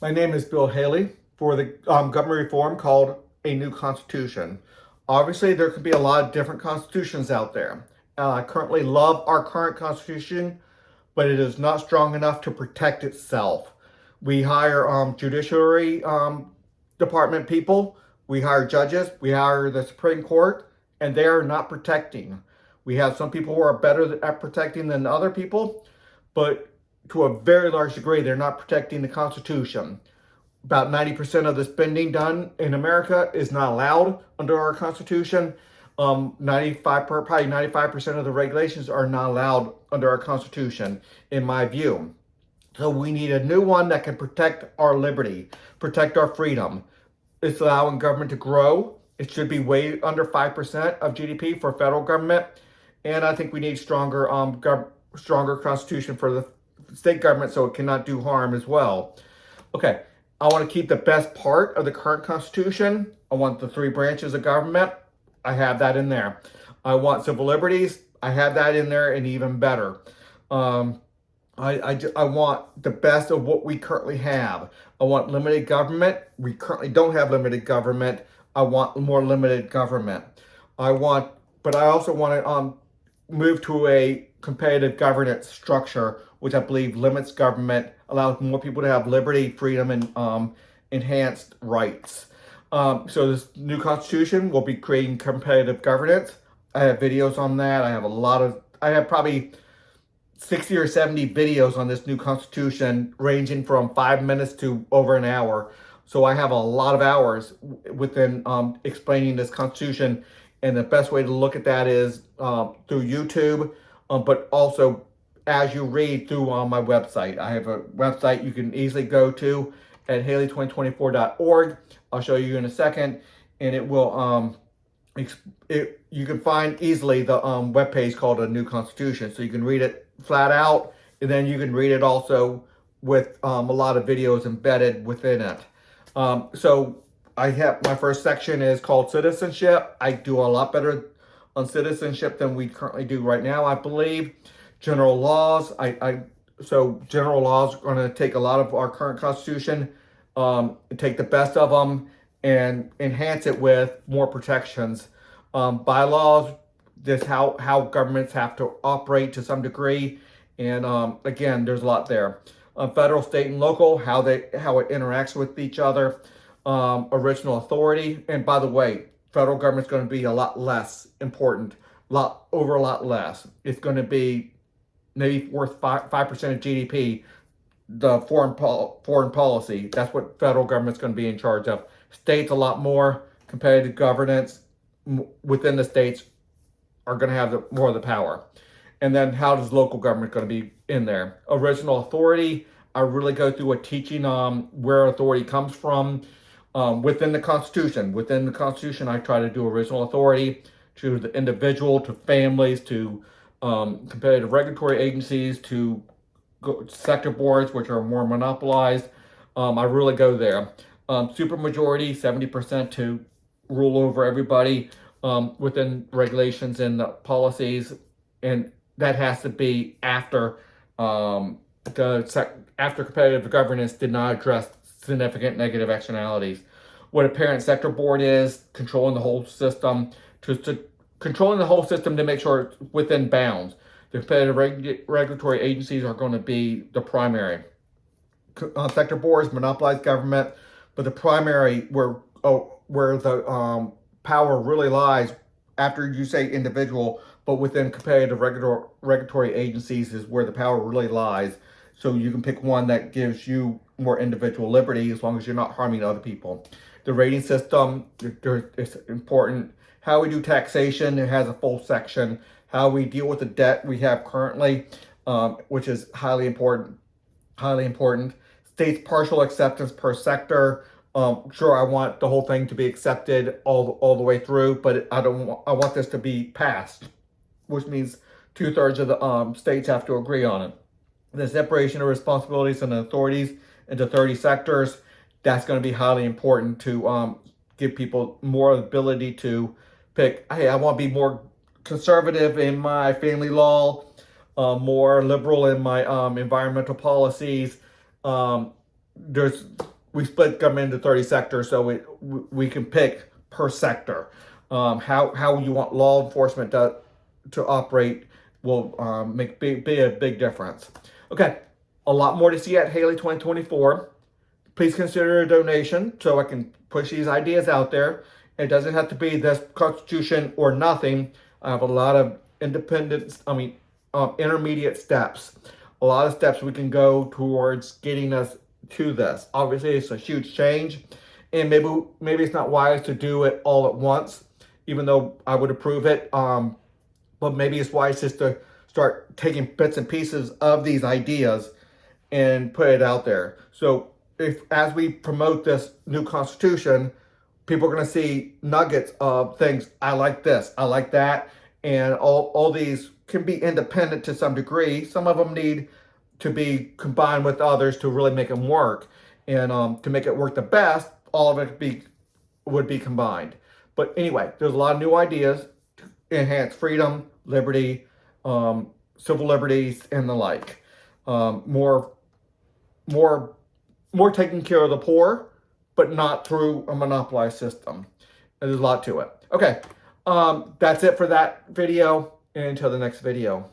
My name is Bill Haley for the government reform called A New Constitution. Obviously, there could be a lot of different constitutions out there. I currently love our current constitution, but it is not strong enough to protect itself. We hire judiciary department people, we hire judges, we hire the Supreme Court, and they are not protecting. We have some people who are better at protecting than other people, but to a very large degree, they're not protecting the Constitution. About 90% of the spending done in America is not allowed under our Constitution. 95% of the regulations are not allowed under our Constitution, in my view. So we need a new one that can protect our liberty, protect our freedom. It's allowing government to grow. It should be way under 5% of GDP for federal government. And I think we need stronger constitution for the state government so it cannot do harm as well. Okay, I want to keep the best part of the current constitution. I want the three branches of government. I have that in there. I want civil liberties. I have that in there and even better. I want the best of what we currently have. I want limited government. We currently don't have limited government. I want more limited government. But I also want to move to a competitive governance structure, which I believe limits government, allows more people to have liberty, freedom, and enhanced rights. So this new constitution will be creating competitive governance. I have videos on that. I have probably 60 or 70 videos on this new constitution, ranging from 5 minutes to over an hour. So I have a lot of hours within explaining this constitution. And the best way to look at that is through YouTube, but also as you read through my website. I have a website you can easily go to at haley2024.org. I'll show you in a second, and it will you can find easily the webpage called A New Constitution. So you can read it flat out, and then you can read it also with a lot of videos embedded within it. So I have my first section is called citizenship. I do a lot better on citizenship than we currently do right now, I believe. General laws. So general laws are going to take a lot of our current constitution, take the best of them, and enhance it with more protections. Bylaws, this how governments have to operate to some degree, and again, there's a lot there. Federal, state, and local, how it interacts with each other. Original authority, and by the way, federal government's going to be a lot less important, a lot less. It's going to be maybe worth 5% of GDP. The foreign policy, that's what federal government's going to be in charge of. States a lot more competitive governance within the states are going to have more of the power. And then how does local government going to be in there? Original authority, I really go through a teaching on where authority comes from within the Constitution. Within the Constitution, I try to do original authority to the individual, to families, to competitive regulatory agencies, to sector boards, which are more monopolized. I really go there. Supermajority, 70% to rule over everybody within regulations and the policies, and that has to be after after competitive governance did not address significant negative externalities. What a parent sector board is, controlling the whole system, controlling the whole system to make sure it's within bounds. The competitive regulatory agencies are going to be the primary. Sector boards monopolize government, but the primary where the power really lies after you say individual, but within competitive regulatory agencies is where the power really lies. So you can pick one that gives you more individual liberty as long as you're not harming other people. The rating system is important. How we do taxation, it has a full section. How we deal with the debt we have currently, which is highly important. Highly important. States partial acceptance per sector. Sure, I want the whole thing to be accepted all the way through, but I want this to be passed, which means 2/3 of the states have to agree on it. The separation of responsibilities and authorities into 30 sectors, that's going to be highly important to give people more ability to pick, hey, I want to be more conservative in my family law, more liberal in my environmental policies. There's we split government into 30 sectors, so we can pick per sector. How you want law enforcement to operate will be a big difference. Okay, a lot more to see at Haley 2024. Please consider a donation so I can push these ideas out there. It doesn't have to be this Constitution or nothing. I have a lot of intermediate steps. A lot of steps we can go towards getting us to this. Obviously, it's a huge change, and maybe it's not wise to do it all at once, even though I would approve it. But maybe it's wise just to start taking bits and pieces of these ideas and put it out there. So as we promote this new Constitution, people are going to see nuggets of things. I like this, I like that, and all these can be independent to some degree. Some of them need to be combined with others to really make them work, and to make it work the best, all of it would be combined. But anyway, there's a lot of new ideas to enhance freedom, liberty, civil liberties, and the like. More taking care of the poor, but not through a monopolized system. There's a lot to it. Okay, that's it for that video, and until the next video.